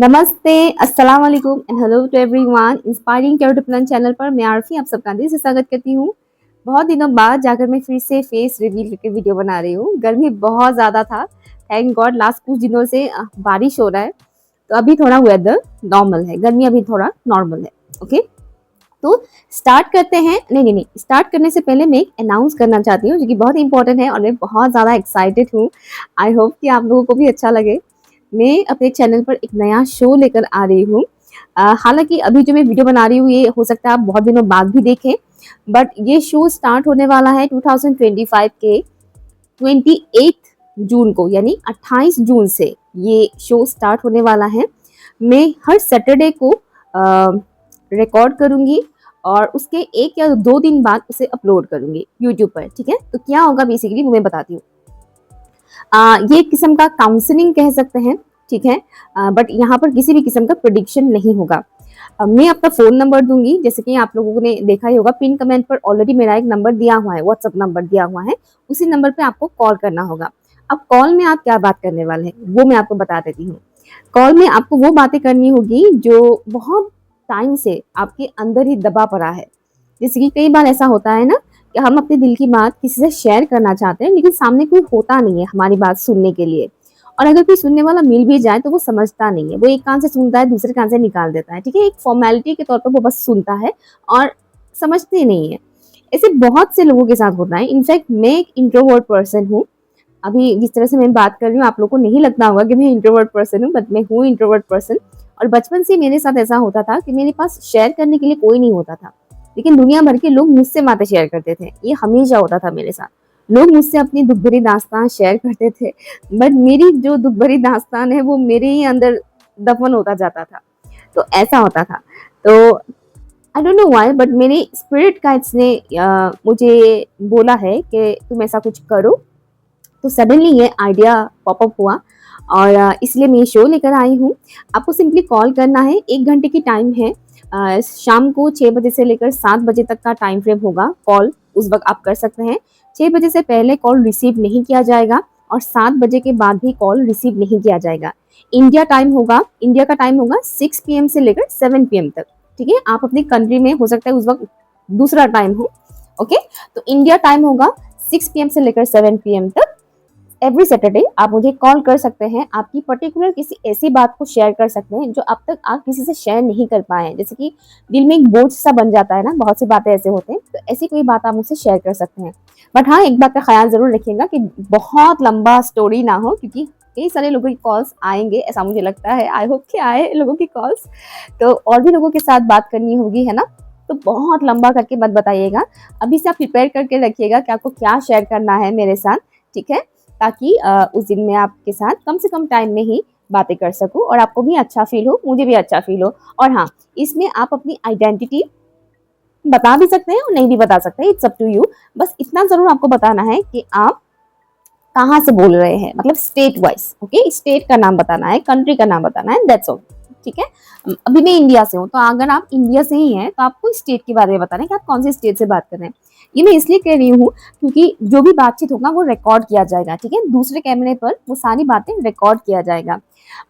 नमस्ते, अस्सलाम वालेकुम and hello to everyone. Inspiring care to plan channel पर मैं आरफी आप सबका दिल से स्वागत करती हूँ। बहुत दिनों बाद जाकर मैं फिर से फेस रिवील करके वीडियो बना रही हूँ। गर्मी बहुत ज़्यादा था, थैंक गॉड लास्ट कुछ दिनों से बारिश हो रहा है, तो अभी थोड़ा वेदर नॉर्मल है, गर्मी अभी थोड़ा नॉर्मल है। ओके, तो स्टार्ट करते हैं। नहीं, स्टार्ट करने से पहले मैं एक अनाउंस करना चाहती हूँ जो कि बहुत इंपॉर्टेंट है और मैं बहुत ज़्यादा एक्साइटेड हूँ। आई होप कि आप लोगों को भी अच्छा लगे। मैं अपने चैनल पर एक नया शो लेकर आ रही हूँ। हालांकि अभी जो मैं वीडियो बना रही हूँ ये हो सकता है आप बहुत दिनों बाद भी देखें, बट ये शो स्टार्ट होने वाला है 2025 के 28 जून को, यानी 28 जून से ये शो स्टार्ट होने वाला है। मैं हर सैटरडे को रिकॉर्ड करूँगी और उसके 1 या 2 दिन बाद उसे अपलोड करूँगी यूट्यूब पर। ठीक है, तो क्या होगा बेसिकली वो मैं बताती हूँ। ये एक किस्म का काउंसलिंग कह सकते हैं। ठीक है, बट यहाँ पर किसी भी किस्म का प्रेडिक्शन नहीं होगा। मैं अपना फ़ोन नंबर दूंगी, जैसे कि आप लोगों ने देखा ही होगा पिन कमेंट पर ऑलरेडी मेरा एक नंबर दिया हुआ है, व्हाट्सअप नंबर दिया हुआ है। उसी नंबर पे आपको कॉल करना होगा। अब कॉल में आप क्या बात करने वाले हैं वो मैं आपको बता देती हूँ। कॉल में आपको वो बातें करनी होगी जो बहुत टाइम से आपके अंदर ही दबा पड़ा है। जैसे कि कई बार ऐसा होता है ना कि हम अपने दिल की बात किसी से शेयर करना चाहते हैं, लेकिन सामने कोई होता नहीं है हमारी बात सुनने के लिए। और अगर कोई सुनने वाला मिल भी जाए तो वो समझता नहीं है, वो एक कान से सुनता है दूसरे कान से निकाल देता है। ठीक है, एक फॉर्मेलिटी के तौर पर वो बस सुनता है और समझते नहीं है। ऐसे बहुत से लोगों के साथ होता है। इनफैक्ट मैं एक इंट्रोवर्ट पर्सन हूँ। अभी जिस तरह से मैं बात कर रही हूँ आप लोग को नहीं लगता होगा कि मैं इंट्रोवर्ट पर्सन हूँ, बट मैं हूँ इंट्रोवर्ट पर्सन। और बचपन से मेरे साथ ऐसा होता था कि मेरे पास शेयर करने के लिए कोई नहीं होता था, लेकिन दुनिया भर के लोग मुझसे बातें शेयर करते थे। ये हमेशा होता था मेरे साथ। लोग मुझसे अपनी दुख भरी दास्तान शेयर करते थे, बट मेरी जो दुख भरी दास्तान है वो मेरे ही अंदर दफन होता जाता था। तो ऐसा होता था। तो I don't know why, but मेरे स्पिरिट गाइड्स ने मुझे बोला है कि तुम ऐसा कुछ करो। तो सडनली ये आइडिया पॉपअप हुआ और इसलिए मैं ये शो लेकर आई हूँ। आपको सिंपली कॉल करना है, 1 घंटे की टाइम है। शाम को 6 बजे से लेकर 7 बजे तक का टाइम फ्रेम होगा। कॉल उस वक्त आप कर सकते हैं। 6 बजे से पहले कॉल रिसीव नहीं किया जाएगा और 7 बजे के बाद भी कॉल रिसीव नहीं किया जाएगा। इंडिया का टाइम होगा 6 PM से लेकर 7 PM तक। ठीक है, आप अपनी कंट्री में हो सकता है उस वक्त दूसरा टाइम हो। ओके, तो इंडिया टाइम होगा 6 PM से लेकर 7 PM तक। एवरी सैटरडे आप मुझे कॉल कर सकते हैं। आपकी पर्टिकुलर किसी ऐसी बात को शेयर कर सकते हैं जो अब तक आप किसी से शेयर नहीं कर पाए हैं। जैसे कि दिल में एक बोझ सा बन जाता है ना, बहुत सी बातें ऐसे होते हैं, तो ऐसी कोई बात आप मुझसे शेयर कर सकते हैं। बट हाँ, एक बात का ख्याल जरूर रखिएगा कि बहुत लंबा स्टोरी ना हो, क्योंकि कई सारे लोगों की कॉल्स आएंगे, ऐसा मुझे लगता है। आई होप कि आए लोगों की कॉल्स, तो और भी लोगों के साथ बात करनी होगी, है ना। तो बहुत लंबा करके मत बताइएगा। अभी से आप प्रिपेयर करके रखिएगा कि आपको क्या शेयर करना है मेरे साथ। ठीक है, ताकि उस दिन मैं आपके साथ कम से कम टाइम में ही बातें कर सकूं और आपको भी अच्छा फील हो, मुझे भी अच्छा फील हो। और हाँ, इसमें आप अपनी आइडेंटिटी बता भी सकते हैं और नहीं भी बता सकते, इट्स अप टू यू। बस इतना जरूर आपको बताना है कि आप कहाँ से बोल रहे हैं, मतलब स्टेट वाइज। ओके, स्टेट का नाम बताना है, कंट्री का नाम बताना है, दैट्स ऑल। ठीक है, अभी मैं इंडिया से हूँ, तो अगर आप इंडिया से ही हैं तो आपको स्टेट के बारे में बताना है कि आप कौन से स्टेट से बात कर रहे हैं। ये मैं इसलिए कह रही हूँ क्योंकि जो भी बातचीत होगा वो रिकॉर्ड किया जाएगा। ठीक है, दूसरे कैमरे पर वो सारी बातें रिकॉर्ड किया जाएगा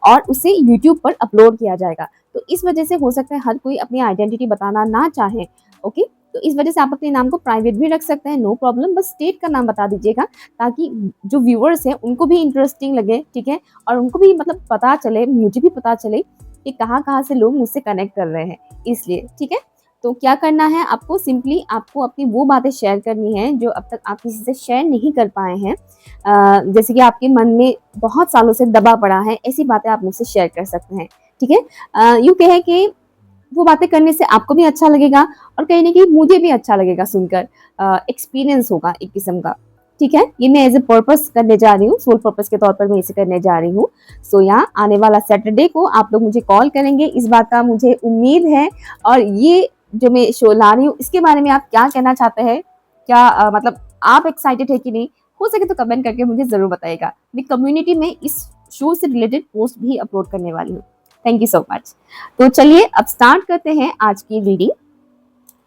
और उसे यूट्यूब पर अपलोड किया जाएगा। तो इस वजह से हो सकता है हर कोई अपनी आइडेंटिटी बताना ना चाहे। ओके, तो इस वजह से आप अपने नाम को प्राइवेट भी रख सकते हैं, नो प्रॉब्लम। बस स्टेट का नाम बता दीजिएगा ताकि जो व्यूअर्स हैं उनको भी इंटरेस्टिंग लगे। ठीक है, और उनको भी मतलब पता चले, मुझे भी पता चले कि कहाँ कहाँ से लोग मुझसे कनेक्ट कर रहे हैं, इसलिए। ठीक है, तो क्या करना है आपको, सिंपली आपको अपनी वो बातें शेयर करनी है जो अब तक आप किसी से शेयर नहीं कर पाए हैं। जैसे कि आपके मन में बहुत सालों से दबा पड़ा है, ऐसी बातें आप मुझसे शेयर कर सकते हैं। ठीक है, यूँ कहे कि वो बातें करने से आपको भी अच्छा लगेगा और कहीं ना कहीं मुझे भी अच्छा लगेगा सुनकर। एक्सपीरियंस होगा एक किस्म का। ठीक है, ये मैं एज ए पर्पस करने जा रही हूँ, सोल पर्पस के तौर पर मैं इसे करने जा रही हूँ। सो यहाँ आने वाला सैटरडे को आप लोग मुझे कॉल करेंगे, इस बात का मुझे उम्मीद है। और ये जो मैं शो ला रही हूँ इसके बारे में आप क्या कहना चाहते हैं, क्या मतलब आप एक्साइटेड है कि नहीं, हो सके तो कमेंट करके मुझे जरूर बताइएगा। मैं कम्युनिटी में इस शो से रिलेटेड पोस्ट भी अपलोड करने वाली हूँ। Thank you so much. तो चलिए अब स्टार्ट करते हैं आज की रीडिंग।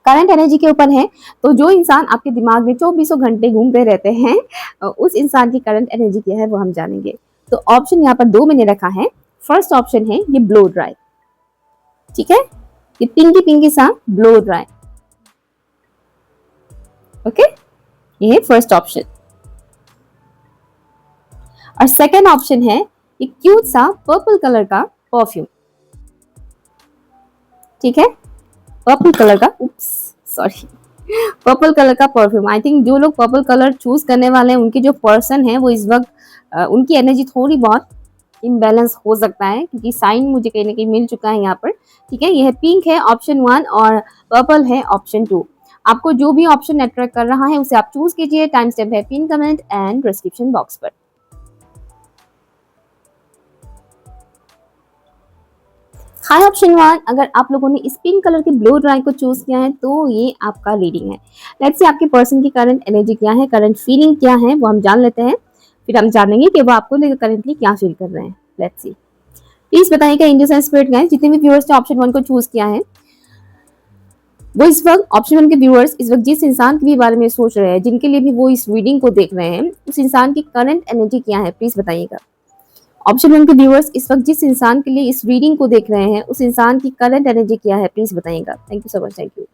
करंट एनर्जी के ऊपर है। तो जो इंसान आपके दिमाग में 24 घंटे घूमते रहते हैं, उस इंसान की करंट एनर्जी क्या है वो हम जानेंगे। तो ऑप्शन यहाँ पर 2 मैंने रखा है, फर्स्ट ऑप्शन है ये ब्लो ड्राई, ठीक है, ये पिंकी पिंकी सा ब्लो ड्राई, ओके, ये है फर्स्ट ऑप्शन। और सेकेंड ऑप्शन है ये क्यूट सा पर्पल कलर का परफ्यूम, ठीक है, पर्पल कलर का, उप्स सॉरी, पर्पल कलर का परफ्यूम। आई थिंक जो लोग पर्पल कलर चूज करने वाले हैं उनके जो पर्सन है वो इस वक्त उनकी एनर्जी थोड़ी बहुत इम्बैलेंस हो सकता है, क्योंकि साइन मुझे कहीं ना कहीं मिल चुका है यहाँ पर, ठीक है। यह पिंक है ऑप्शन 1 और पर्पल है ऑप्शन 2। आपको जो भी ऑप्शन अट्रैक्ट कर रहा है उसे आप चूज कीजिए। टाइम स्टेप है pin comment and description box पर। हाय ऑप्शन 1, अगर आप लोगों ने इस पिंक कलर के ब्लो ड्राई को चूज किया है तो ये आपका रीडिंग है। लेट्स सी आपके पर्सन की करंट एनर्जी क्या है, करंट फीलिंग क्या है, वो हम जान लेते हैं, फिर हम जानेंगे कि वो आपको लेकर करंटली क्या फील कर रहे हैं। लेट्स सी, प्लीज बताइएगा एंजल्स एंड स्पिरिट गाइस, जितने भी व्यूअर्स ने ऑप्शन 1 को चूज किया है वो इस वक्त ऑप्शन 1 के व्यूअर्स इस वक्त जिस इंसान के भी बारे में सोच रहे हैं, जिनके लिए भी वो इस रीडिंग को देख रहे हैं, उस इंसान की करंट एनर्जी क्या है प्लीज बताइएगा। ऑप्शन 1 के व्यूअर्स इस वक्त जिस इंसान के लिए इस रीडिंग को देख रहे हैं उस इंसान की करंट एनर्जी क्या है प्लीज बताइएगा। Thank you so much, thank you.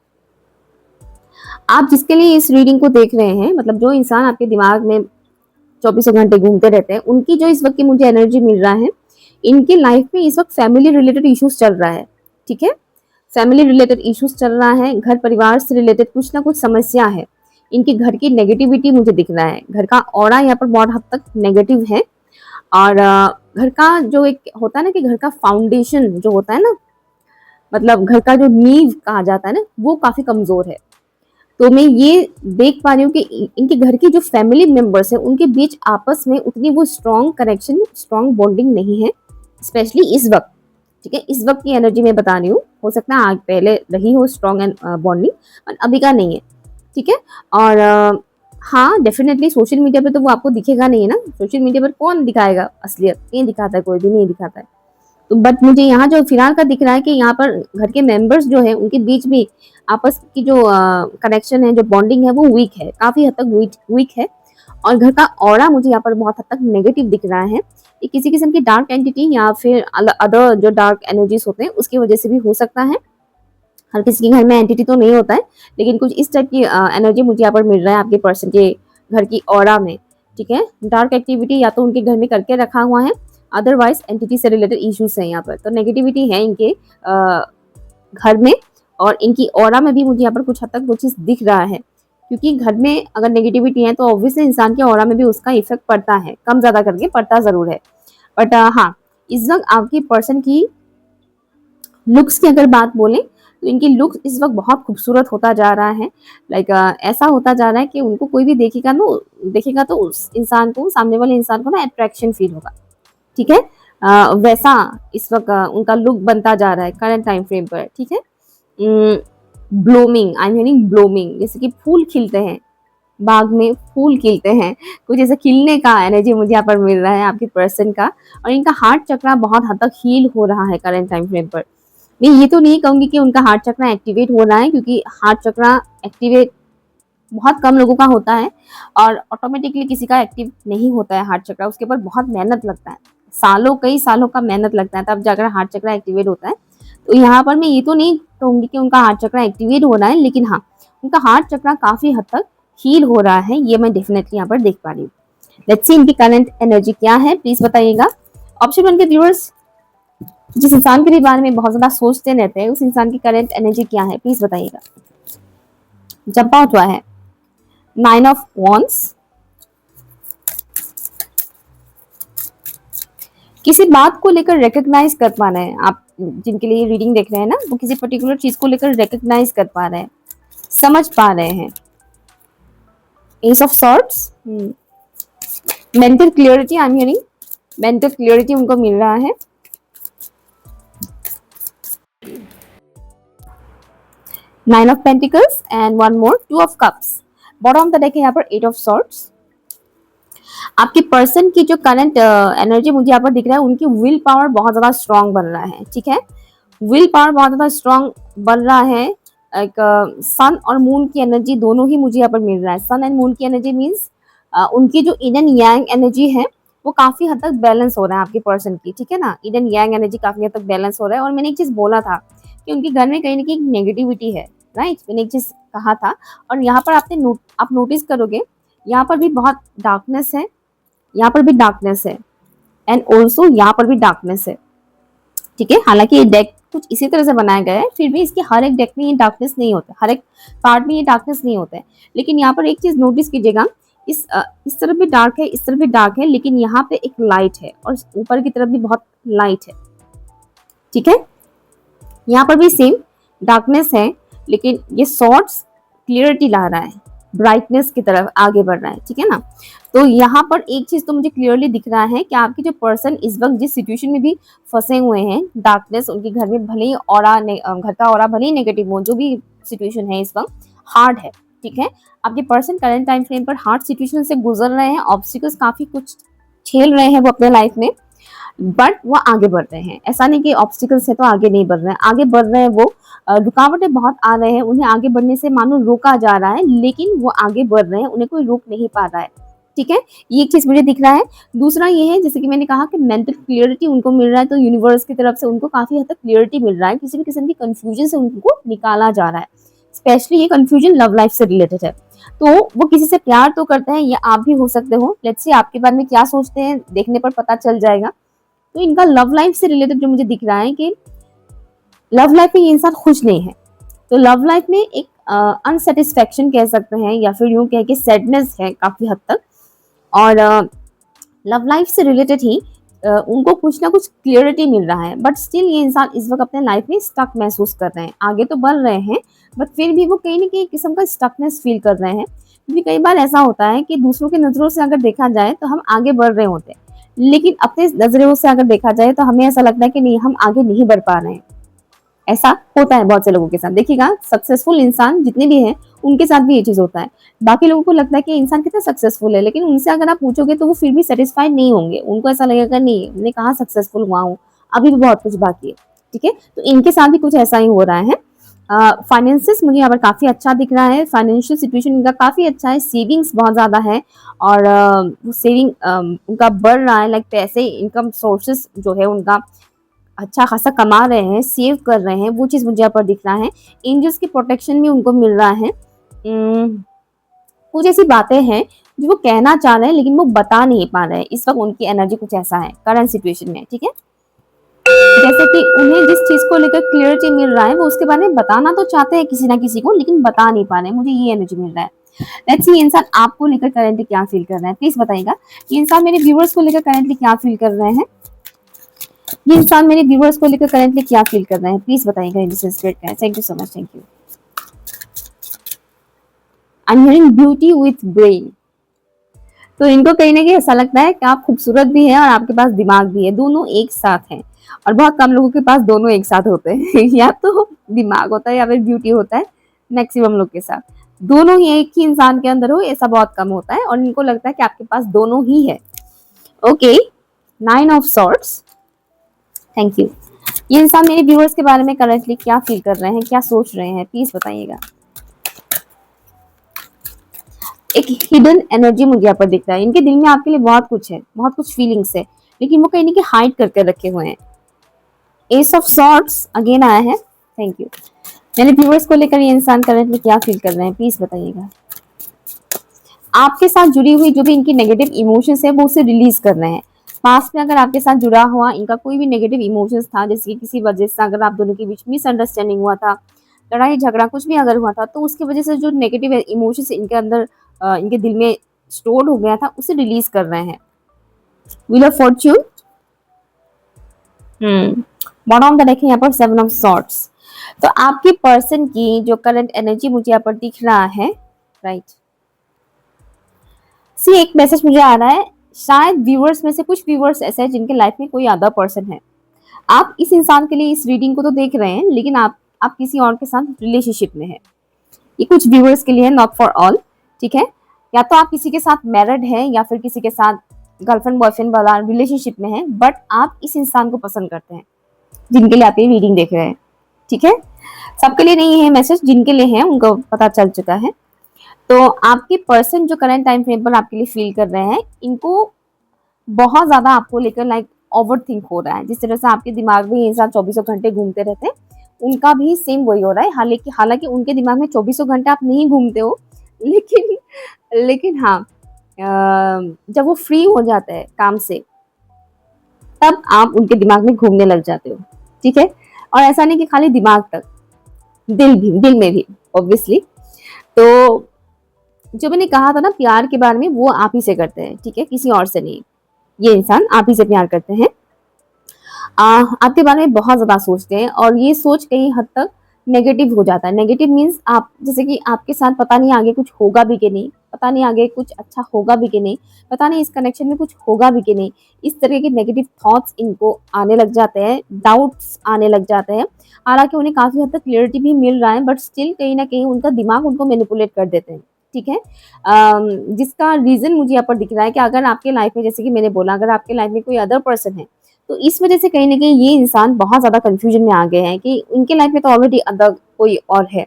आप जिसके लिए इस रीडिंग को देख रहे हैं, मतलब जो इंसान आपके दिमाग में 24 घंटे घूमते रहते हैं, उनकी जो इस वक्त की मुझे एनर्जी मिल रहा है, इनकी लाइफ में इस वक्त फैमिली रिलेटेड इश्यूज चल रहा है, ठीक है, फैमिली रिलेटेड इश्यूज चल रहा है, घर परिवार से रिलेटेड कुछ ना कुछ समस्या है, इनके घर की नेगेटिविटी मुझे दिख रहा है, घर का ऑरा यहाँ पर बहुत हद तक नेगेटिव है। और घर का जो एक होता है ना कि घर का फाउंडेशन जो होता है ना, मतलब घर का जो नींव कहा जाता है ना, वो काफी कमजोर है। तो मैं ये देख पा रही हूँ कि इनके घर की जो फैमिली मेंबर्स है उनके बीच आपस में उतनी वो स्ट्रॉन्ग कनेक्शन, स्ट्रॉन्ग बॉन्डिंग नहीं है, स्पेशली इस वक्त, ठीक है। इस वक्त की एनर्जी मैं बता रही हूँ, हो सकता है आज पहले रही हो स्ट्रॉन्ग बॉन्डिंग, पर अभी का नहीं है, ठीक है। और हाँ, डेफिनेटली सोशल मीडिया पे तो वो आपको दिखेगा नहीं है ना, सोशल मीडिया पर कौन दिखाएगा असलियत, नहीं दिखाता है, कोई भी नहीं दिखाता है। तो बट मुझे यहाँ जो फिलहाल का दिख रहा है कि यहाँ पर घर के मेंबर्स जो है उनके बीच भी आपस की जो कनेक्शन है, जो बॉन्डिंग है वो वीक है, काफी हद तक वीक है। और घर का ऑरा मुझे यहाँ पर बहुत हद तक नेगेटिव दिख रहा है। ये किसी किस्म की डार्क एंटिटी या फिर अदर जो डार्क एनर्जीज होते हैं उसकी वजह से भी हो सकता है। हर किसी के घर में एंटिटी तो नहीं होता है, लेकिन कुछ इस टाइप की एनर्जी मुझे यहाँ पर मिल रहा है आपके पर्सन के घर की ऑरा में, ठीक है। डार्क एक्टिविटी या तो उनके घर में करके रखा हुआ है, अदरवाइज एंटिटी से रिलेटेड इश्यूज है यहाँ पर, तो नेगेटिविटी है इनके घर में। और इनकी ऑरा में भी मुझे यहाँ पर कुछ हद तक वो चीज़ दिख रहा है, क्योंकि घर में अगर नेगेटिविटी है तो ऑब्वियसली इंसान के ऑरा में भी उसका इफेक्ट पड़ता है, कम ज़्यादा करके पड़ता ज़रूर है। बट हाँ, इस वक्त आपकी पर्सन की लुक्स की अगर बात बोलें तो इनकी लुक इस वक्त बहुत खूबसूरत होता जा रहा है। लाइक ऐसा होता जा रहा है कि उनको कोई भी देखेगा तो उस इंसान को, सामने वाले इंसान को ना अट्रैक्शन फील होगा, ठीक है। वैसा इस वक्त उनका लुक बनता जा रहा है करंट टाइम फ्रेम पर, ठीक है। ब्लूमिंग, आई मीनिंग ब्लूमिंग, जैसे कि फूल खिलते हैं, बाग में फूल खिलते हैं, कुछ ऐसा खिलने का एनर्जी मुझे यहाँ पर मिल रहा है आपके पर्सन का। और इनका हार्ट चक्रा बहुत हद तक हील हो रहा है करंट टाइम फ्रेम पर। मैं ये तो नहीं कहूंगी कि उनका हार्ट चक्रा एक्टिवेट हो रहा है, क्योंकि हार्ट चक्रा एक्टिवेट बहुत कम लोगों का होता है और ऑटोमेटिकली किसी का एक्टिव नहीं होता है हार्ट चक्रा, उसके ऊपर बहुत मेहनत लगता है, कई सालों का मेहनत लगता है तब जाकर हार्ट चक्रा एक्टिवेट होता है। तो यहाँ पर मैं ये तो नहीं कहूंगी कि उनका हार्ट चक्रा एक्टिवेट हो रहा है, लेकिन हाँ, उनका हार्ट चक्रा काफी हद तक हील हो रहा है, ये मैं डेफिनेटली यहाँ पर देख पा रही हूँ। लेट्स सी इनकी करंट एनर्जी क्या है प्लीज बताइएगा। ऑप्शन 1 के व्यूअर्स जिस इंसान के बारे में बहुत ज्यादा सोचते रहते हैं उस इंसान की करंट एनर्जी क्या है प्लीज बताइएगा। जंप आउट हुआ है 9 ऑफ वॉन्ड्स, किसी बात को लेकर रिकॉग्नाइज कर पा रहे हैं आप, जिनके लिए रीडिंग देख रहे हैं ना, वो किसी पर्टिकुलर चीज को लेकर रिकॉग्नाइज कर पा रहे हैं, समझ पा रहे हैं। S of swords, mental clarity, I am hearing mental clarity उनको मिल रहा है। Nine of pentacles and one more 2 of cups. Bottom of the deck है यहाँ पर 8 ऑफ सॉर्ड्स। आपके पर्सन की जो करंट एनर्जी मुझे यहाँ पर दिख रहा है, उनकी विल पावर बहुत ज्यादा स्ट्रांग बन रहा है, ठीक है। विल पावर बहुत ज्यादा स्ट्रांग बन रहा है। एक सन और मून की एनर्जी दोनों ही मुझे यहाँ पर मिल रहा है। सन एंड मून की एनर्जी मीन्स उनकी जो इन एंड यांग एनर्जी है वो काफी हद तक बैलेंस हो रहा है आपके पर्सन की, ठीक है ना। ईडन यांग एनर्जी काफी हद तक बैलेंस हो रहा है। और मैंने एक चीज बोला था कि उनके घर में कहीं ना कहीं नेगेटिविटी है, राइट, मैंने एक चीज कहा था। और यहाँ पर आप नोटिस करोगे, यहाँ पर भी बहुत डार्कनेस है, यहाँ पर भी डार्कनेस है, एंड ऑल्सो यहाँ पर भी डार्कनेस है, ठीक है। हालांकि ये डेक कुछ इसी तरह से बनाया गया है, फिर भी इसके हर एक डेक में ये डार्कनेस नहीं होता, हर एक कार्ड में ये डार्कनेस नहीं होता है। लेकिन यहाँ पर एक चीज नोटिस कीजिएगा, इस तरफ भी डार्क है, इस तरफ भी डार्क है, लेकिन यहाँ पे एक लाइट है और ऊपर की तरफ भी बहुत लाइट है, ठीक है। यहाँ पर भी सेम डार्कनेस है, लेकिन ये सॉर्ट्स क्लियरिटी ला रहा है, ब्राइटनेस की तरफ आगे बढ़ रहा है, ठीक है ना। तो यहाँ पर एक चीज तो मुझे क्लियरली दिख रहा है कि आपके जो पर्सन इस वक्त जिस सिचुएशन में भी फंसे हुए हैं, डार्कनेस उनके घर में भले ही घर का ऑरा भले ही नेगेटिव हो, जो भी सिचुएशन है इस वक्त हार्ड है, ठीक है। आपके पर्सन करंट टाइम फ्रेम पर हार्ड सिचुएशन से गुजर रहे हैं, ऑब्स्टिकल्स काफी कुछ झेल रहे हैं वो अपने लाइफ में, बट वो आगे बढ़ रहे हैं। ऐसा नहीं कि ऑब्स्टिकल्स है तो आगे नहीं बढ़ रहे हैं, आगे बढ़ रहे हैं वो। रुकावटें बहुत आ रहे हैं, उन्हें आगे बढ़ने से मानो रोका जा रहा है, लेकिन वो आगे बढ़ रहे हैं, उन्हें कोई रोक नहीं पा रहा है, ठीक है। ये एक चीज मुझे दिख रहा है। दूसरा ये है, जैसे कि मैंने कहा कि मेंटल क्लियरिटी उनको मिल रहा है, तो यूनिवर्स की तरफ से उनको काफी हद तक क्लियरिटी मिल रहा है, किसी भी किस्म की कंफ्यूजन से उनको निकाला जा रहा है। स्पेशली ये कंफ्यूजन लव लाइफ से रिलेटेड है। तो वो किसी से प्यार तो करते हैं, ये आप भी हो सकते हो। लेट्स सी आपके बारे में क्या सोचते हैं, देखने पर पता चल जाएगा। तो इनका लव लाइफ से रिलेटेड जो मुझे दिख रहा है कि लव लाइफ में ये इंसान खुश नहीं है, तो लव लाइफ में एक अनसेटिस्फेक्शन कह सकते हैं, या फिर यूं कह के सैडनेस है काफी हद तक। और लव लाइफ से रिलेटेड ही उनको कुछ ना कुछ क्लियरिटी मिल रहा है, बट स्टिल ये इंसान इस वक्त अपने लाइफ में स्टक महसूस कर रहे हैं। आगे तो बढ़ रहे हैं, बट फिर भी वो कहीं ना कहीं किस्म का स्टकनेस फील कर रहे हैं। क्योंकि कई बार ऐसा होता है कि दूसरों की नजरों से अगर देखा जाए तो हम आगे बढ़ रहे होते हैं, लेकिन अपने नजरों से अगर देखा जाए तो हमें ऐसा लगता है कि नहीं, हम आगे नहीं बढ़ पा रहे हैं। ऐसा होता है बहुत से लोगों के साथ, देखिएगा सक्सेसफुल इंसान जितने भी हैं उनके साथ भी ये चीज होता है। बाकी लोगों को लगता है कि इंसान कितना सक्सेसफुल है, लेकिन उनसे अगर आप पूछोगे तो वो फिर भी सेटिस्फाइड नहीं होंगे। उनको ऐसा लगेगा नहीं, मैं कहाँ सक्सेसफुल हुआ हूँ, अभी भी बहुत कुछ बाकी है, ठीक है। तो इनके साथ भी कुछ ऐसा ही हो रहा है। फाइनेंसिस मुझे यहाँ पर काफी अच्छा दिख रहा है, फाइनेंशियल सिचुएशन इनका काफी अच्छा है, सेविंग्स बहुत ज्यादा है, और सेविंग उनका बढ़ रहा है, लाइक पैसे, इनकम सोर्सेस जो है उनका अच्छा खासा कमा रहे हैं, सेव कर रहे हैं, वो चीज मुझे यहाँ पर दिख रहा है। एंजल्स की प्रोटेक्शन भी उनको मिल रहा है। कुछ ऐसी बातें हैं जो वो कहना चाह रहे हैं लेकिन वो बता नहीं पा रहे हैं, इस वक्त उनकी एनर्जी कुछ ऐसा है करंट सिचुएशन में, ठीक है। जैसे कि उन्हें जिस चीज को लेकर क्लियरिटी मिल रहा है, वो उसके बारे में बताना तो चाहते हैं किसी ना किसी को, लेकिन बता नहीं पा रहे हैं, मुझे ये एनर्जी मिल रहा है। लेट्स सी ये इंसान आपको लेकर करंटली क्या फील कर रहा है, प्लीज बताइएगा। ये इंसान मेरे व्यूअर्स को लेकर करंटली क्या फील कर रहे हैं, ये इंसान मेरे व्यूअर्स को लेकर करंटली क्या फील कर रहे हैं, प्लीज बताइएगा। Thank you so much, thank you. I am hearing beauty with brain. तो इनको कहीं ना कहीं ऐसा लगता है कि आप खूबसूरत भी हैं और आपके पास दिमाग भी है, दोनों एक साथ हैं। और बहुत कम लोगों के पास दोनों एक साथ होते हैं या तो दिमाग होता है या फिर ब्यूटी होता है। मैक्सिमम लोग के साथ दोनों ही एक ही इंसान के अंदर हो, ऐसा बहुत कम होता है, और इनको लगता है कि आपके पास दोनों ही है। Okay, 9 of swords, thank you. ये इंसान मेरे व्यूअर्स के बारे में करंटली क्या फील कर रहे हैं, क्या सोच रहे हैं, प्लीज बताइएगा। एक हिडन एनर्जी मुझे यहाँ पर दिख रहा है, इनके दिल में आपके लिए बहुत कुछ है, बहुत कुछ फीलिंग्स है, लेकिन वो कहीं ना कहीं हाइड करके रखे हुए हैं। एस ऑफ सॉर्ट्स अगेन आया है, थैंक यू। मेरे व्यूअर्स को लेकर ये इंसान करंटली क्या फील कर रहे हैं, प्लीज बताइएगा। आपके साथ जुड़ी हुई जो भी इनकी नेगेटिव इमोशंस है वो उसे रिलीज कर रहे हैं। पास्ट में अगर आपके साथ जुड़ा हुआ इनका कोई भी नेगेटिव इमोशंस था, जैसे कि किसी वजह से अगर आप दोनों के बीच मिसअंडरस्टैंडिंग हुआ था, लड़ाई झगड़ा कुछ भी अगर हुआ था, तो उसकी वजह से जो नेगेटिव इमोशंस इनके अंदर इनके दिल में स्टोर हो गया था, उसे रिलीज कर रहे हैं। व्हील ऑफ फॉर्च्यून, बॉटम का देखें यहाँ पर 7 ऑफ सॉर्ट्स। तो आपके पर्सन की जो करंट एनर्जी मुझे यहाँ पर दिख रहा है, राइट। सी एक मैसेज मुझे आ रहा है, शायद व्यूअर्स में से कुछ व्यूअर्स ऐसे हैं जिनके लाइफ में कोई अदर पर्सन है। आप इस इंसान के लिए इस रीडिंग को तो देख रहे हैं, लेकिन आप किसी और के साथ रिलेशनशिप में हैं। ये कुछ व्यूअर्स के लिए है, नॉट फॉर ऑल, ठीक है। या तो आप किसी के साथ मैरिड हैं या फिर किसी के साथ गर्लफ्रेंड बॉयफ्रेंड वाला रिलेशनशिप में है, बट आप इस इंसान को पसंद करते हैं जिनके लिए आप ये रीडिंग देख रहे हैं, ठीक है। सबके लिए नहीं है मैसेज, जिनके लिए है उनको पता चल चुका है। तो आपके पर्सन जो करंट टाइम फ्रेम पर आपके लिए फील कर रहे हैं, इनको बहुत ज़्यादा आपको लेकर लाइक ओवरथिंक हो रहा है। जिस तरह से आपके दिमाग में ये इंसान चौबीसों घंटे घूमते रहते हैं, उनका भी सेम वही हो रहा है। हालाँकि हालाँकि उनके दिमाग में चौबीसों घंटे आप नहीं घूमते हो, लेकिन लेकिन हाँ, जब वो फ्री हो जाते हैं काम से, तब आप उनके दिमाग में घूमने लग जाते हो, ठीक है? और ऐसा नहीं कि खाली दिमाग तक, दिल में भी ऑब्वियसली। तो जो मैंने कहा था ना प्यार के बारे में, वो आप ही से करते हैं, ठीक है? किसी और से नहीं। ये इंसान आप ही से प्यार करते हैं। आपके बारे में बहुत ज़्यादा सोचते हैं और ये सोच कई हद तक नेगेटिव हो जाता है। नेगेटिव मीन्स आप जैसे कि आपके साथ पता नहीं आगे कुछ होगा भी कि नहीं, पता नहीं आगे कुछ अच्छा होगा भी कि नहीं, पता नहीं इस कनेक्शन में कुछ होगा भी कि नहीं। इस तरह के नेगेटिव थॉट्स इनको आने लग जाते हैं, डाउट्स आने लग जाते हैं। हालाँकि उन्हें काफ़ी हद तक क्लैरिटी भी मिल रहा है, बट स्टिल कहीं न कहीं उनका दिमाग उनको मैनिपुलेट कर देते हैं, ठीक है? जिसका रीज़न मुझे यहाँ पर दिख रहा है कि अगर आपके लाइफ़ में, जैसे कि मैंने बोला, अगर आपके लाइफ़ में कोई अदर पर्सन है, तो इस वजह से कहीं न कहीं ये इंसान बहुत ज़्यादा कन्फ्यूज़न में आ गए हैं कि उनके लाइफ़ में तो ऑलरेडी अदर कोई और है।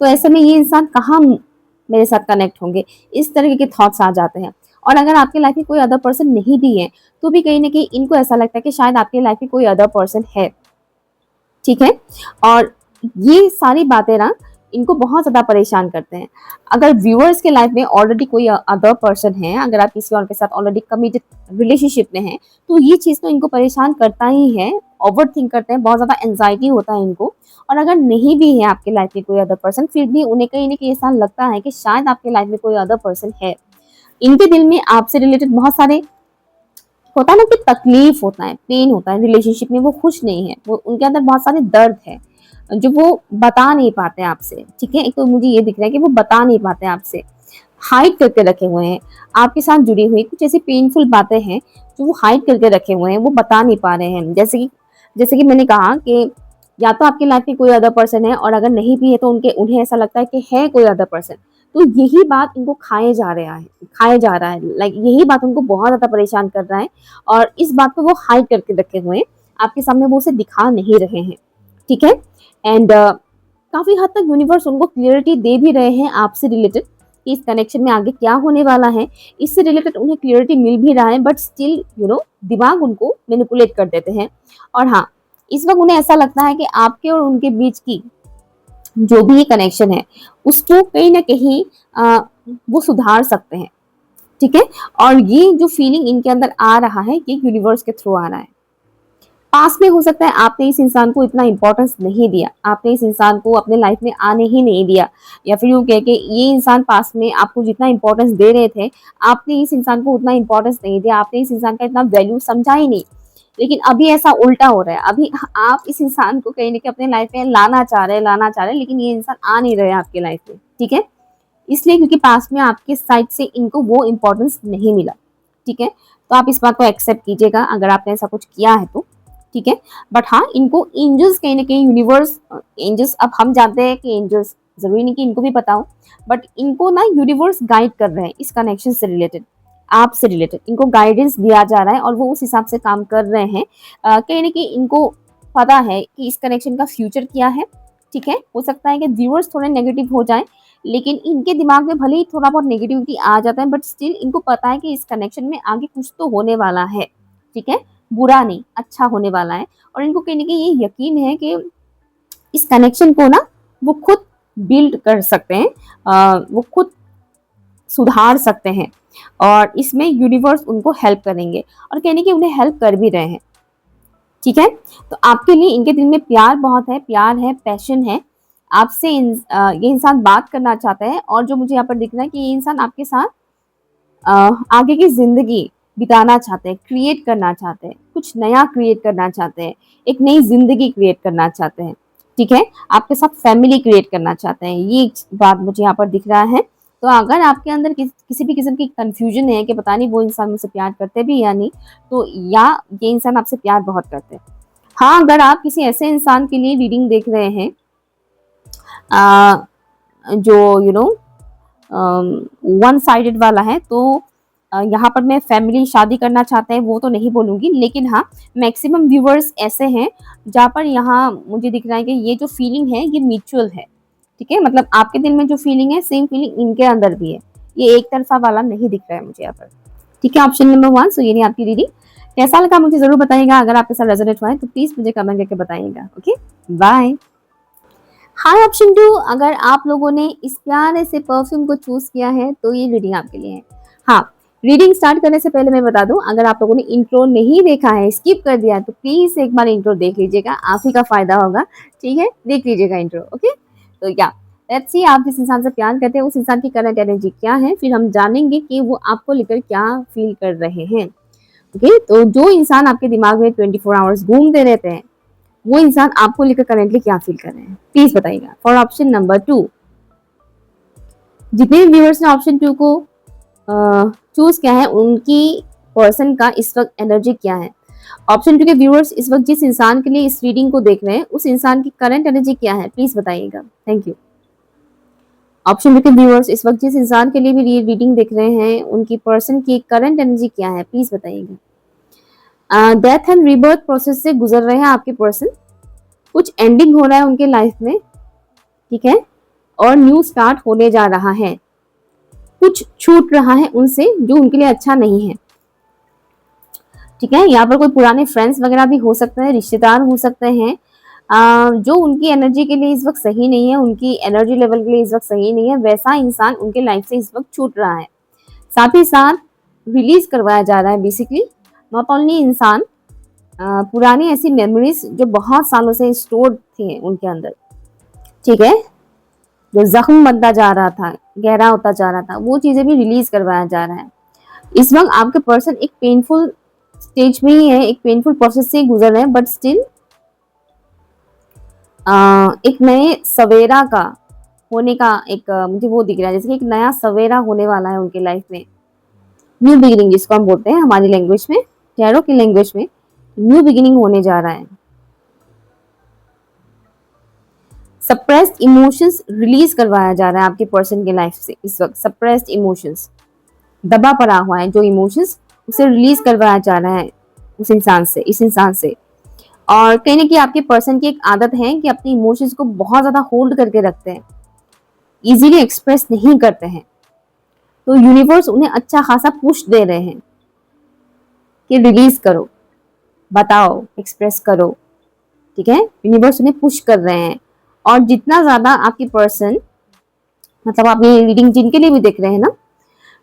तो ऐसे में ये इंसान कहाँ मेरे साथ कनेक्ट होंगे? इस तरीके के थॉट्स आ जाते हैं। और अगर आपके लाइफ़ में कोई अदर पर्सन नहीं भी है, तो भी कहीं न कहीं इनको ऐसा लगता है कि शायद आपके लाइफ़ में कोई अदर पर्सन है। ठीक है? और ये सारी बातें ना इनको बहुत ज़्यादा परेशान करते हैं। अगर व्यूअर्स के लाइफ में ऑलरेडी कोई अदर पर्सन है, अगर आप किसी और के साथ ऑलरेडी कमिटेड रिलेशनशिप में हैं, तो ये चीज़ तो इनको परेशान करता ही है, ओवरथिंक करते हैं, बहुत ज़्यादा एंग्ज़ायटी होता है इनको। और अगर नहीं भी है आपके लाइफ में कोई अदर पर्सन, फिर भी उन्हें कहीं न कहीं ऐसा लगता है कि शायद आपके लाइफ में कोई अदर पर्सन है। इनके दिल में आपसे रिलेटेड बहुत सारे होता है ना कि तकलीफ होता है, पेन होता है रिलेशनशिप में, वो खुश नहीं है, वो उनके अंदर बहुत सारे दर्द है जो वो बता नहीं पाते आपसे, ठीक है? एक तो मुझे ये दिख रहा है कि वो बता नहीं पाते आपसे, हाइड करके रखे हुए हैं। आपके साथ जुड़ी हुई कुछ ऐसी पेनफुल बातें हैं जो वो हाइड करके रखे हुए हैं, वो बता नहीं पा रहे हैं। जैसे कि मैंने कहा कि या तो आपकी लाइफ में कोई अदर पर्सन है, और अगर नहीं भी है तो उनके उन्हें ऐसा लगता है कि है कोई अदर पर्सन। तो यही बात इनको खाए जा रहा है, लाइक यही बात उनको बहुत ज़्यादा परेशान कर रहा है, और इस बात को वो हाइड करके रखे हुए हैं। आपके सामने वो उसे दिखा नहीं रहे हैं, ठीक है? एंड काफ़ी हद तक यूनिवर्स उनको क्लियरिटी दे भी रहे हैं आपसे रिलेटेड कि इस कनेक्शन में आगे क्या होने वाला है। इससे रिलेटेड उन्हें क्लियरिटी मिल भी रहा है, बट स्टिल दिमाग उनको मैनिपुलेट कर देते हैं। और हाँ, इस वक़्त उन्हें ऐसा लगता है कि आपके और उनके बीच की जो भी ये कनेक्शन है, उसको कहीं न कहीं वो सुधार सकते हैं, ठीक है? और ये जो फीलिंग इनके अंदर आ रहा है, ये यूनिवर्स के थ्रू आ रहा है। पास्ट में हो सकता है आपने इस इंसान को इतना इम्पोर्टेंस नहीं दिया, आपने इस इंसान को अपने लाइफ में आने ही नहीं दिया, या फिर यूँ कहें कि ये इंसान पास्ट में आपको जितना इम्पोर्टेंस दे रहे थे, आपने इस इंसान को उतना इम्पोर्टेंस नहीं दिया, आपने इस इंसान का इतना वैल्यू समझा ही नहीं। लेकिन अभी ऐसा उल्टा हो रहा है, अभी आप इस इंसान को कहीं न कहीं अपने लाइफ में लाना चाह रहे हैं, लेकिन ये इंसान आ नहीं रहे हैं आपकी लाइफ में, ठीक है? इसलिए क्योंकि पास्ट में आपके साइड से इनको वो इम्पोर्टेंस नहीं मिला, ठीक है? तो आप इस बात को एक्सेप्ट कीजिएगा अगर आपने ऐसा कुछ किया है तो, ठीक है? बट हाँ, इनको एंजल्स कहीं न कहीं यूनिवर्स एंजल्स, अब हम जानते हैं कि एंजल्स ज़रूरी नहीं कि इनको भी पता हो, बट इनको ना यूनिवर्स गाइड कर रहे हैं इस कनेक्शन से रिलेटेड, आपसे रिलेटेड। इनको गाइडेंस दिया जा रहा है और वो उस हिसाब से काम कर रहे हैं। कहीं न कहीं इनको पता है कि इस कनेक्शन का फ्यूचर क्या है, ठीक है? हो सकता है कि व्यूअर्स थोड़े नेगेटिव हो जाएँ, लेकिन इनके दिमाग में भले ही थोड़ा बहुत नेगेटिविटी आ जाता है, बट स्टिल इनको पता है कि इस कनेक्शन में आगे कुछ तो होने वाला है, ठीक है? बुरा नहीं, अच्छा होने वाला है। और इनको कहीं न कहीं ये यकीन है कि इस कनेक्शन को ना वो खुद बिल्ड कर सकते हैं, वो खुद सुधार सकते हैं, और इसमें यूनिवर्स उनको हेल्प करेंगे, और कहीं न कहीं उन्हें हेल्प कर भी रहे हैं, ठीक है? तो आपके लिए इनके दिल में प्यार बहुत है, प्यार है, पैशन है। आपसे ये इंसान बात करना चाहता है, और जो मुझे यहाँ पर दिख रहा है कि ये इंसान आपके साथ आगे की ज़िंदगी बिताना चाहते हैं, क्रिएट करना चाहते हैं, कुछ नया क्रिएट करना चाहते हैं, एक नई ज़िंदगी क्रिएट करना चाहते हैं, ठीक है? आपके साथ फैमिली क्रिएट करना चाहते हैं, ये बात मुझे यहाँ पर दिख रहा है। तो अगर आपके अंदर किसी भी किस्म की कन्फ्यूज़न है कि पता नहीं वो इंसान मुझसे प्यार करते भी या नहीं, तो या ये इंसान आपसे प्यार बहुत करते हैं। हाँ, अगर आप किसी ऐसे इंसान के लिए रीडिंग देख रहे हैं जो वन साइडेड वाला है, तो यहाँ पर मैं फैमिली शादी करना चाहते हैं वो तो नहीं बोलूँगी, लेकिन हाँ, मैक्सिमम व्यूअर्स ऐसे हैं जहाँ पर यहाँ मुझे दिख रहा है कि ये जो फीलिंग है ये म्यूचुअल है, ठीक है? मतलब आपके दिल में जो फीलिंग है, सेम फीलिंग इनके अंदर भी है। ये एक तरफ़ा वाला नहीं दिख रहा है मुझे यहाँ पर। ठीक है, ऑप्शन नंबर 1। सो ये नहीं आपकी रीडिंग। कैसा लगा मुझे जरूर बताइएगा। अगर आपके साथ रेजोनेट हुआ है तो प्लीज मुझे कमेंट करके बताइएगा। Okay, bye. हाय ऑप्शन 2, अगर आप लोगों ने इस प्यारे से परफ्यूम को चूज किया है तो ये रीडिंग आपके लिए है। हाँ, रीडिंग स्टार्ट करने से पहले मैं बता दूं, अगर आप लोगों ने इंट्रो नहीं देखा है, स्किप कर दिया है, तो प्लीज एक बार इंट्रो देख लीजिएगा, आप ही का फायदा होगा। ठीक है, देख लीजिएगा इंट्रो। ओके, तो या लेट्स सी, आप जिस इंसान से प्यार करते हैं उस इंसान की करंट एनर्जी क्या है, फिर हम जानेंगे कि वो आपको लेकर क्या फील कर रहे हैं। ओके, तो जो इंसान आपके दिमाग में 24 आवर्स घूमते रहते हैं, वो इंसान आपको लेकर करेंटली क्या फील कर रहे हैं, प्लीज बताइएगा। फॉर ऑप्शन नंबर 2, जितने व्यूअर्स ने ऑप्शन 2 को चूज किया है, उनकी पर्सन का इस वक्त एनर्जी क्या है। ऑप्शन 2 के व्यूअर्स इस वक्त जिस इंसान के लिए इस रीडिंग को देख रहे हैं, उस इंसान की करंट एनर्जी क्या है, प्लीज बताइएगा। Thank you. ऑप्शन 2 के व्यूअर्स इस वक्त जिस इंसान के लिए भी रीडिंग देख रहे हैं, उनकी पर्सन की करंट एनर्जी क्या है, प्लीज बताइएगा। डेथ एंड रीबर्थ प्रोसेस से गुजर रहे हैं आपके पर्सन, कुछ एंडिंग हो रहा है उनके लाइफ में, ठीक है, और न्यू स्टार्ट होने जा रहा है। कुछ छूट रहा है उनसे जो उनके लिए अच्छा नहीं है। ठीक है, यहाँ पर कोई पुराने फ्रेंड्स वगैरह भी हो सकते हैं, रिश्तेदार हो सकते हैं, जो उनकी एनर्जी के लिए इस वक्त सही नहीं है, उनकी एनर्जी लेवल के लिए इस वक्त सही नहीं है, वैसा इंसान उनके लाइफ से इस वक्त छूट रहा है। साथ ही साथ रिलीज करवाया जा रहा है बेसिकली। नॉट ओनली इंसान, पुरानी ऐसी मेमोरीज जो बहुत सालों से स्टोर्ड थी उनके अंदर, ठीक है, जो जख्म बनता जा रहा था, गहरा होता जा रहा था, वो चीजें भी रिलीज करवाया जा रहा है। इस वक्त आपके पर्सन एक पेनफुल स्टेज में ही है, एक पेनफुल प्रोसेस से गुजर रहे हैं, बट स्टिल एक नए सवेरा का होने का एक मुझे वो दिख रहा है, जैसे कि एक नया सवेरा होने वाला है उनके लाइफ में। न्यू बिगिनिंग जिसको हम बोलते हैं हमारी लैंग्वेज में, टैरो की लैंग्वेज में, न्यू बिगिनिंग होने जा रहा है। सप्रेस्ड इमोशंस रिलीज करवाया जा रहा है आपके पर्सन के लाइफ से इस वक्त। सप्रेस्ड इमोशंस, दबा पड़ा हुआ है जो इमोशंस, उसे रिलीज करवाया जा रहा है उस इंसान से, इस इंसान से। और कहीं ना कहीं आपके पर्सन की एक आदत है कि अपने इमोशंस को बहुत ज्यादा होल्ड करके रखते हैं, इजीली एक्सप्रेस नहीं करते हैं। तो यूनिवर्स उन्हें अच्छा खासा पुश दे रहे हैं कि रिलीज करो, बताओ, एक्सप्रेस करो। ठीक है, यूनिवर्स उन्हें पुश कर रहे हैं। और जितना ज्यादा आपकी पर्सन, मतलब आप ये रीडिंग जिनके लिए भी देख रहे हैं ना,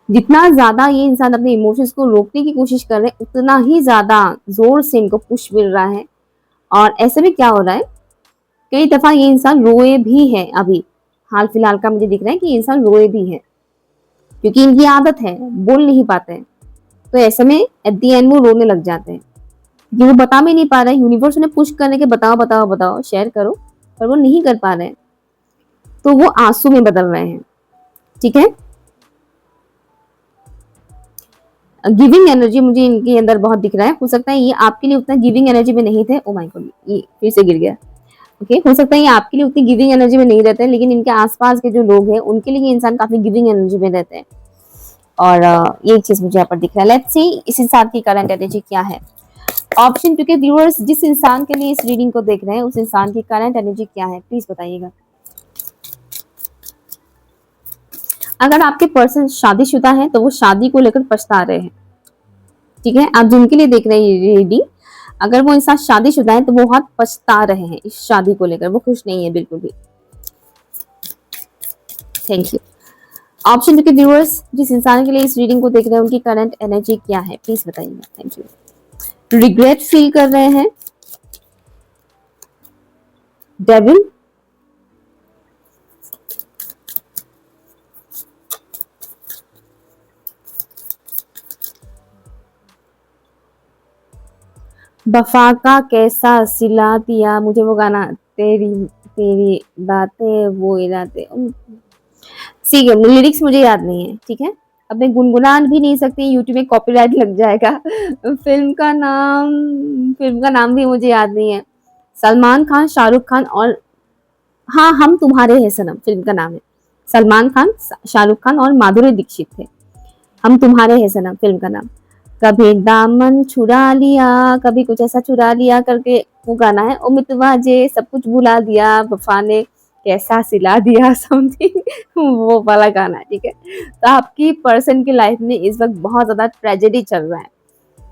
जितना ज्यादा ये इंसान अपने इमोशंस को रोकने की कोशिश कर रहे हैं, उतना ही ज्यादा जोर से इनको पुश मिल रहा है। और ऐसे में क्या हो रहा है, कई दफा ये इंसान रोए भी है। अभी हाल फिलहाल का मुझे दिख रहा है कि इंसान रोए भी है, क्योंकि इनकी आदत है, बोल नहीं पाते हैं। तो ऐसे में एट द एंड वो रोने लग जाते हैं, ये वो बता भी नहीं पा रहे। यूनिवर्स उन्हें पुश करने के बताओ बताओ बताओ, शेयर करो, पर वो नहीं कर पा रहे हैं, तो वो आंसू में बदल रहे हैं। ठीक है, गिविंग एनर्जी मुझे इनके अंदर बहुत दिख रहा है। हो सकता है ये आपके लिए उतना गिविंग एनर्जी में नहीं थे। ओ माय गॉड, ये फिर से गिर गया। ओके, हो सकता है ये आपके लिए उतनी गिविंग एनर्जी में नहीं रहते हैं, लेकिन इनके आसपास के जो लोग हैं उनके लिए ये इंसान काफी गिविंग एनर्जी में रहते हैं। और ये चीज मुझे यहाँ पर दिख रहा है। लेट्स सी इस इंसान की करंट एनर्जी क्या है। ऑप्शन 2 के व्यूअर्स जिस इंसान के लिए इस रीडिंग को देख रहे हैं, उस इंसान की करंट एनर्जी क्या है, प्लीज बताइएगा। अगर आपके पर्सन शादीशुदा है तो वो शादी को लेकर पछता रहे हैं। ठीक है, आप जिनके लिए देख रहे हैं ये रीडिंग, अगर वो इंसान शादीशुदा है तो वो बहुत पछता रहे हैं इस शादी को लेकर, वो खुश नहीं है बिल्कुल भी। Thank you. ऑप्शन 2 के व्यूअर्स जिस इंसान के लिए इस रीडिंग को देख रहे हैं, उनकी करंट एनर्जी क्या है, प्लीज बताइएगा। Thank you. रिग्रेट फील कर रहे हैं, डेविल, वफा का कैसा सिला दिया, मुझे वो गाना, तेरी तेरी बातें वो इरादे, ठीक है, लिरिक्स मुझे याद नहीं है। ठीक है, अब मैं गुनगुना भी नहीं सकती, यूट्यूब में कॉपीराइट लग जाएगा। फिल्म का नाम भी मुझे याद नहीं है। सलमान खान, शाहरुख खान और, हाँ, हम तुम्हारे हैं सनम फिल्म का नाम है। सलमान खान, शाहरुख खान और माधुरी दीक्षित थे। हम तुम्हारे हैं सनम फिल्म का नाम। कभी दामन छुरा लिया, कभी कुछ ऐसा चुरा लिया करके वो गाना है। ओ मितवा जे सब कुछ भुला दिया, वफा ने कैसा सिला दिया समथिंग वो वाला गाना, ठीक है। तो आपकी पर्सन की लाइफ में इस वक्त बहुत ज्यादा ट्रेजेडी चल रहा है।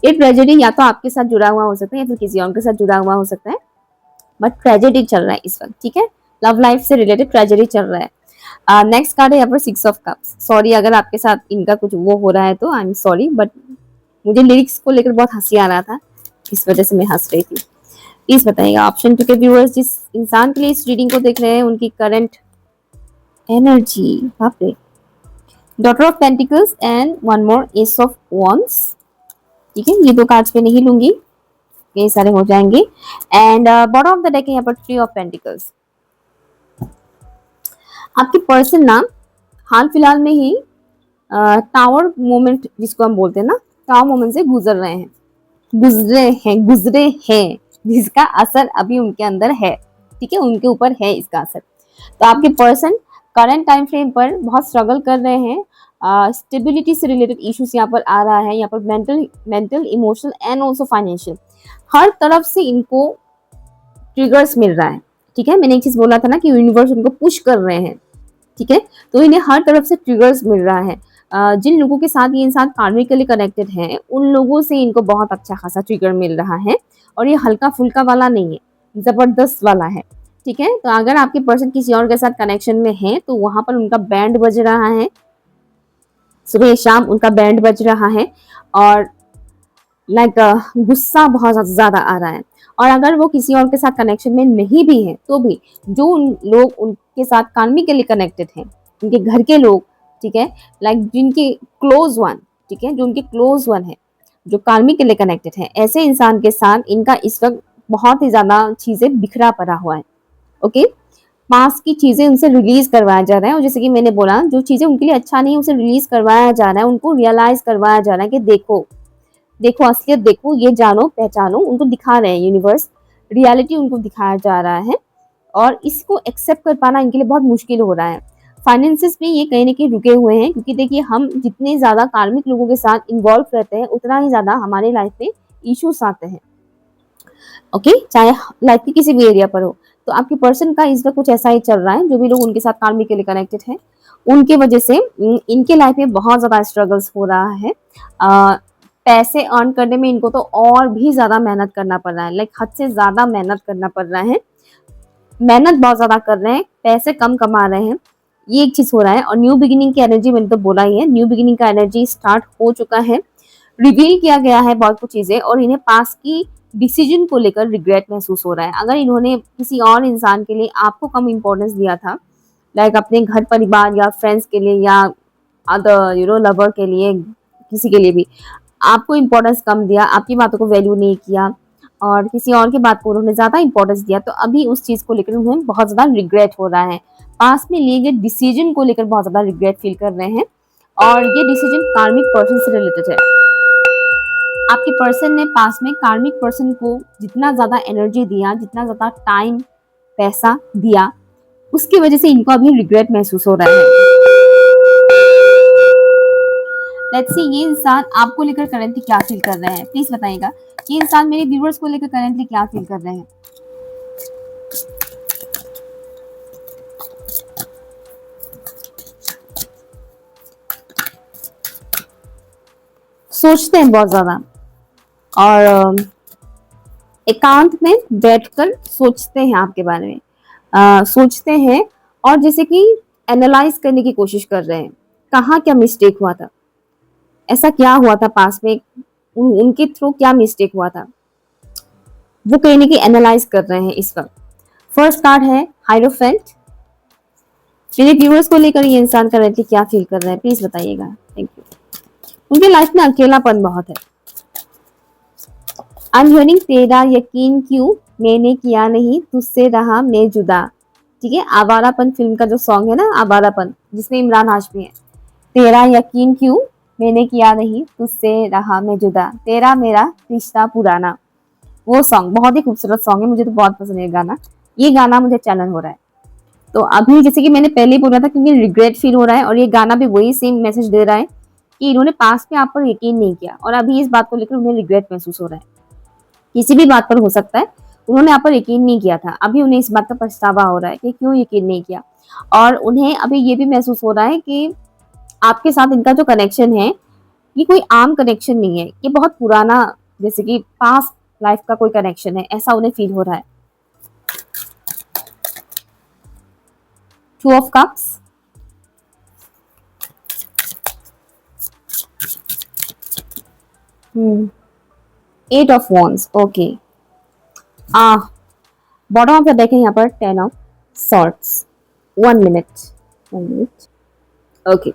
ये ट्रेजेडी या तो आपके साथ जुड़ा हुआ हो सकता है या फिर किसी और के साथ जुड़ा हुआ हो सकता है, बट ट्रेजेडी चल रहा है इस वक्त, ठीक है। लव लाइफ से रिलेटेड ट्रेजेडी चल रहा है। नेक्स्ट कार्ड है यहाँ पर 6 ऑफ कप्स। सॉरी अगर आपके साथ इनका कुछ वो हो रहा है तो आई एम सॉरी, बट मुझे लिरिक्स को लेकर बहुत हंसी आ रहा था, इस वजह से मैं हंस रही थी। प्लीज बताइएगा ऑप्शन 2 के व्यूअर्स जिस इंसान के लिए इस रीडिंग को देख रहे हैं उनकी करंट एनर्जी। बाप रे, daughter of pentacles and one more S of wands, ठीक है। ये 2 कार्ड्स पे नहीं लूंगी, ये सारे हो जाएंगे। And bottom of the deck है यहाँ पर 3 ऑफ पेंटिकल्स। आपके पर्सन ना हाल फिलहाल में ही टावर मोमेंट जिसको हम बोलते हैं ना, टावर मोमेंट से गुजरे हैं जिसका असर अभी उनके अंदर है, ठीक है, उनके ऊपर है इसका असर। तो आपके पर्सन करंट टाइम फ्रेम पर बहुत स्ट्रगल कर रहे हैं। स्टेबिलिटी से रिलेटेड इश्यूज यहाँ पर आ रहा है, यहाँ पर mental emotional and also financial, हर तरफ से इनको ट्रिगर्स मिल रहा है, ठीक है। मैंने एक चीज बोला था ना कि यूनिवर्स उनको पुश कर रहे हैं, ठीक है। तो इन्हें हर तरफ से ट्रिगर्स मिल रहा है। जिन लोगों के साथ ये इंसान कार्मिकली कनेक्टेड है उन लोगों से इनको बहुत अच्छा खासा ट्रिगर मिल रहा है, और ये हल्का फुल्का वाला नहीं है, जबरदस्त वाला है, ठीक है। तो अगर आपके पर्सन किसी और के साथ कनेक्शन में है तो वहां पर उनका बैंड बज रहा है, सुबह शाम उनका बैंड बज रहा है, और लाइक गुस्सा बहुत ज्यादा आ रहा है। और अगर वो किसी और के साथ कनेक्शन में नहीं भी है तो भी जो लोग उनके साथ कार्मिकली कनेक्टेड हैं, उनके घर के लोग, ठीक है, लाइक जिनके क्लोज वन, ठीक है, जो उनके क्लोज वन है, जो कार्मिकली कनेक्टेड है, ऐसे इंसान के साथ इनका इस वक्त बहुत ही ज्यादा चीजें बिखरा पड़ा हुआ है, ओके। पास की चीजें उनसे रिलीज करवाया जा रहा है, और जैसे कि मैंने बोला जो चीजें उनके लिए अच्छा नहीं है उसे रिलीज करवाया जा रहा है, उनको रियलाइज करवाया जा रहा है कि देखो देखो असलियत देखो, ये जानो पहचानो, उनको दिखा रहे हैं यूनिवर्स, रियलिटी उनको दिखाया जा रहा है, और इसको एक्सेप्ट कर पाना इनके लिए बहुत मुश्किल हो रहा है। फाइनेंसिस में ये कहीं ना कहीं रुके हुए हैं, क्योंकि देखिए हम जितने ज्यादा कार्मिक लोगों के साथ इन्वॉल्व रहते हैं उतना ही ज्यादा हमारे लाइफ में इश्यूज आते हैं, ओके, चाहे लाइफ के किसी भी एरिया पर हो। तो आपके पर्सन का इसका कुछ ऐसा ही चल रहा है, जो भी लोग उनके साथ कार्मिक के लिए कनेक्टेड है उनके वजह से इनके लाइफ में बहुत ज्यादा स्ट्रगल्स हो रहा है। पैसे अर्न करने में इनको तो और भी ज्यादा मेहनत करना पड़ रहा है, लाइक हद से ज्यादा मेहनत करना पड़ रहा है, मेहनत बहुत ज्यादा कर रहे हैं, पैसे कम कमा रहे हैं, ये एक चीज हो रहा है। और न्यू बिगिनिंग की एनर्जी मैंने तो बोला ही है, न्यू बिगिनिंग का एनर्जी स्टार्ट हो चुका है, रिवील किया गया है बहुत कुछ चीजें, और इन्हें पास की डिसीजन को लेकर रिग्रेट महसूस हो रहा है। अगर इन्होंने किसी और इंसान के लिए आपको कम इम्पोर्टेंस दिया था, लाइक अपने घर परिवार या फ्रेंड्स के लिए या अदर लवर के लिए, किसी के लिए भी आपको इम्पोर्टेंस कम दिया, आपकी बातों को वैल्यू नहीं किया, और किसी और की बात को उन्होंने ज्यादा इंपॉर्टेंस दिया, तो अभी उस चीज को लेकर उन्हें बहुत ज्यादा रिग्रेट हो रहा है। पास में लिए गए डिसीजन को लेकर बहुत ज्यादा रिग्रेट फील कर रहे हैं, और ये डिसीजन कार्मिक पर्सन से रिलेटेड है। आपके पर्सन ने पास में कार्मिक पर्सन को जितना ज्यादा एनर्जी दिया, जितना ज्यादा टाइम पैसा दिया, उसकी वजह से इनको अभी रिग्रेट महसूस हो रहा है। लेट्स सी ये इंसान आपको लेकर करंटली क्या फील कर रहे हैं, प्लीज बताइएगा। ये इंसान मेरे व्यूअर्स को लेकर करंटली क्या फील कर रहे हैं। सोचते हैं बहुत ज्यादा, और एकांत में बैठकर सोचते हैं आपके बारे में, सोचते हैं, और जैसे कि एनालाइज करने की कोशिश कर रहे हैं, कहाँ क्या मिस्टेक हुआ था, ऐसा क्या हुआ था पास में, उनके थ्रू क्या मिस्टेक हुआ था, वो कहीं ना कहीं एनालाइज कर रहे हैं इस वक्त। फर्स्ट कार्ड है हाइरोफेंट। मेरे व्यूअर्स को लेकर ये इंसान करंटली क्या फील कर रहे हैं, प्लीज बताइएगा। Thank you. उनके लाइफ में अकेलापन बहुत है। आई एम हियरिंग तेरा यकीन क्यों मैंने किया नहीं तुझसे रहा मैं जुदा, ठीक है। आवारापन फिल्म का जो सॉन्ग है ना, आवारापन, जिसमें इमरान हाशमी है, तेरा यकीन क्यों मैंने किया नहीं तुझसे रहा मैं जुदा, तेरा मेरा रिश्ता पुराना, वो सॉन्ग बहुत ही खूबसूरत सॉन्ग है, मुझे तो बहुत पसंद है गाना। ये गाना मुझे चैनल हो रहा है, तो अभी जैसे कि मैंने पहले बोला था कि मुझे रिग्रेट फील हो रहा है, और ये गाना भी वही सेम मैसेज दे रहा है कि इन्होंने पास में आप पर यकीन नहीं किया, और अभी इस बात को लेकर उन्हें रिग्रेट महसूस हो रहा है। किसी भी बात पर हो सकता है, उन्होंने आप पर यकीन नहीं किया था। अभी उन्हें इस बात का पछतावा हो रहा है कि क्यों यकीन नहीं किया। और उन्हें अभी ये भी महसूस हो रहा है कि आपके साथ इनका जो कनेक्शन है, ये कोई आम कनेक्शन नहीं है, ये बहुत पुराना, जैसे कि पास्ट लाइफ का कोई कनेक्शन है, ऐसा उन्हें फील हो रहा है। Two of cups, eight of wands, okay. आ बॉटम ऑफ द डेक है यहाँ पर ten of swords. 1 minute, okay.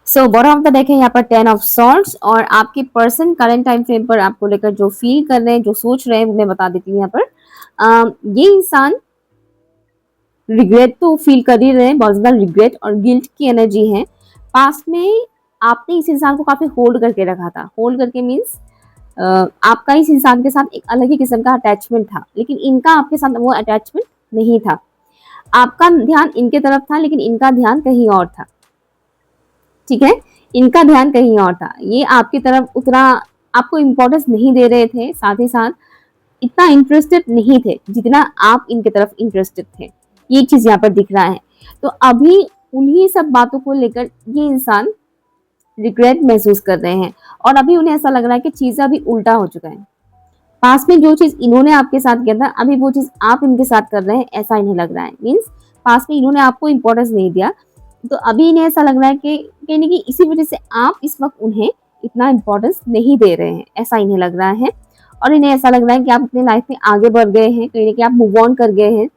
So bottom of the deck है यहाँ पर टेन ऑफ सॉर्ट्स, और आपके पर्सन करंट टाइम फ्रेम पर आपको लेकर जो फील कर रहे हैं, जो सोच रहे हैं, मैं बता देती हूँ यहाँ पर। ये इंसान रिग्रेट तो फील कर ही रहे हैं, बहुत ज्यादा रिग्रेट और गिल्ट की एनर्जी है। पास्ट में आपने इस इंसान को काफी होल्ड करके रखा था। होल्ड करके मीन्स आपका इस इंसान के साथ एक अलग ही किस्म का अटैचमेंट था, लेकिन इनका आपके साथ वो अटैचमेंट नहीं था। आपका ध्यान इनके तरफ था, लेकिन इनका ध्यान कहीं और था। ठीक है, इनका ध्यान कहीं और था। ये आपकी तरफ उतना आपको इम्पोर्टेंस नहीं दे रहे थे, साथ ही साथ इतना इंटरेस्टेड नहीं थे जितना आप इनके तरफ इंटरेस्टेड थे। ये चीज यहाँ पर दिख रहा है। तो अभी उन्हीं सब बातों को लेकर ये इंसान रिग्रेट महसूस कर रहे हैं, और अभी उन्हें ऐसा लग रहा है कि चीजें अभी उल्टा हो चुका है। पास में जो चीज इन्होंने आपके साथ किया था, अभी वो चीज आप इनके साथ कर रहे हैं, ऐसा इन्हें लग रहा है। मीन्स पास में इन्होंने आपको इम्पोर्टेंस नहीं दिया, तो अभी इन्हें ऐसा लग रहा है कि कहीं ना कहीं इसी वजह से आप इस वक्त उन्हें इतना इम्पोर्टेंस नहीं दे रहे हैं, ऐसा इन्हें लग रहा है। और इन्हें ऐसा लग रहा है कि आप अपनी लाइफ में आगे बढ़ गए हैं, कहीं ना कहीं आप मूव ऑन कर गए हैं।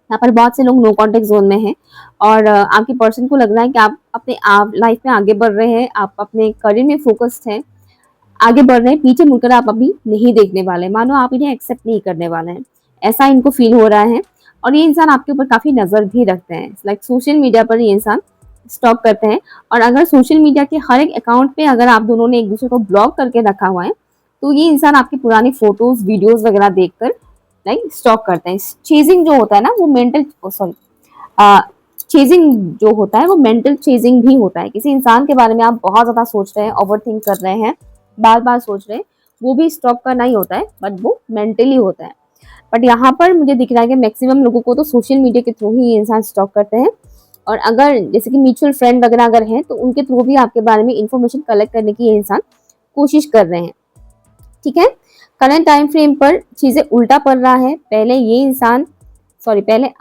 यहाँ पर बहुत से लोग नो कॉन्टेक्ट जोन में हैं, और आपके पर्सन को लग रहा है कि आप अपने आप लाइफ में आगे बढ़ रहे हैं, आप अपने करियर में फोकस्ड हैं, आगे बढ़ रहे हैं। पीछे मुड़कर आप अभी नहीं देखने वाले, मानो आप इन्हें एक्सेप्ट नहीं करने वाले हैं, ऐसा इनको फील हो रहा है। और ये इंसान आपके ऊपर काफी नजर भी रखते हैं, लाइक सोशल मीडिया पर ये इंसान स्टॉक करते हैं। और अगर सोशल मीडिया के हर एक अकाउंट पे अगर आप दोनों ने एक दूसरे को ब्लॉक करके रखा हुआ है, तो ये इंसान आपकी पुरानी फोटोज वीडियोज वगैरह देखकर लाइक स्टॉक करते हैं। चेजिंग जो होता है ना, वो मेंटल सॉरी चेजिंग जो होता है वो मेंटल चेजिंग भी होता है। किसी इंसान के बारे में आप बहुत ज्यादा सोच रहे हैं, ओवर थिंक कर रहे हैं, बार बार सोच रहे हैं, वो भी स्टॉक करना ही होता है, बट वो मेंटली होता है। बट यहाँ पर मुझे दिख रहा है कि मैक्सिमम लोगों को तो सोशल मीडिया के थ्रू ही ये इंसान स्टॉक करते हैं, और अगर जैसे कि म्यूचुअल फ्रेंड वगैरह अगर हैं, तो उनके थ्रू भी आपके बारे में इंफॉर्मेशन कलेक्ट करने की ये इंसान कोशिश कर रहे हैं। ठीक है, करंट टाइम फ्रेम पर चीजें उल्टा पड़ रहा है। पहले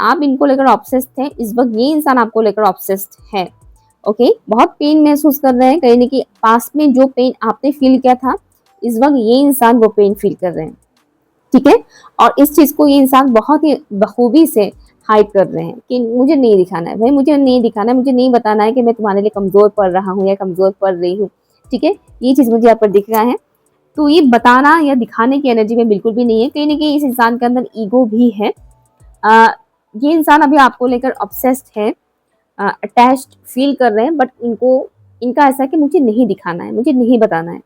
आप इनको लेकर ऑब्सेस्ड थे, इस वक्त ये इंसान आपको लेकर ऑब्सेस्ड है। ओके, बहुत पेन महसूस कर रहे हैं, कहीं ना कहीं पास्ट में जो पेन आपने फील किया था, इस वक्त ये इंसान वो पेन फील कर रहे हैं। ठीक है, और इस चीज को ये इंसान बहुत ही बखूबी से हाइड कर रहे हैं कि मुझे नहीं दिखाना है भाई, मुझे नहीं दिखाना है, मुझे नहीं बताना है कि मैं तुम्हारे लिए कमजोर पड़ रहा हूँ या कमजोर पड़ रही हूँ। ठीक है, ये चीज मुझे यहाँ पर दिख रहा है। तो ये बताना या दिखाने की एनर्जी में बिल्कुल भी नहीं है, कहीं ना कहीं इस इंसान के अंदर ईगो भी है। ये इंसान अभी आपको लेकर ऑब्सेस्ड है, अटैच्ड फील कर रहे हैं, बट इनका ऐसा है कि मुझे नहीं दिखाना है, मुझे नहीं बताना है,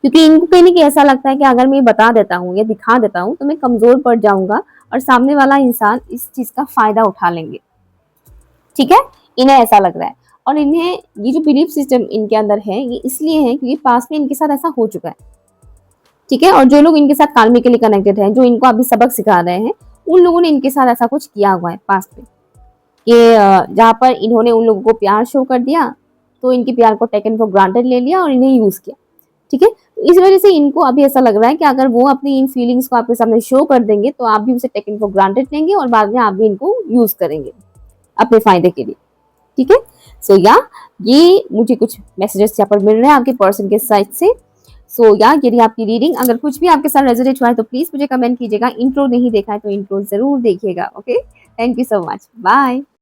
क्योंकि इनको कहीं ना कहीं ऐसा लगता है कि अगर मैं बता देता हूँ या दिखा देता हूँ तो मैं कमजोर पड़ जाऊंगा, और सामने वाला इंसान इस चीज का फायदा उठा लेंगे। ठीक है, इन्हें ऐसा लग रहा है। और इन्हें ये जो बिलीफ सिस्टम इनके अंदर है, ये इसलिए है क्योंकि पास्ट में इनके साथ ऐसा हो चुका है। ठीक है, और जो लोग इनके साथ कार्मिकली कनेक्टेड हैं, जो इनको अभी सबक सिखा रहे हैं, उन लोगों ने इनके साथ ऐसा कुछ किया हुआ है पास्ट में, कि जहाँ पर इन्होंने उन लोगों को प्यार शो कर दिया, तो इनके प्यार को टेकन फॉर ग्रांटेड ले लिया और इन्हें यूज किया। ठीक है, तो इस वजह से इनको अभी ऐसा लग रहा है कि अगर वो अपनी इन फीलिंग्स को आपके सामने शो कर देंगे, तो आप भी उसे टेकन फॉर ग्रांटेड लेंगे, और बाद में आप भी इनको यूज करेंगे अपने फायदे के लिए। ठीक है, सो या ये मुझे कुछ मैसेजेस यहाँ पर मिल रहे हैं आपके पर्सन के साइड से। सो या यदि आपकी रीडिंग अगर कुछ भी आपके साथ रेजोनेट हुआ है, तो प्लीज मुझे कमेंट कीजिएगा। इंट्रो नहीं देखा है तो इंट्रो जरूर देखिएगा। Okay, thank you so much, bye.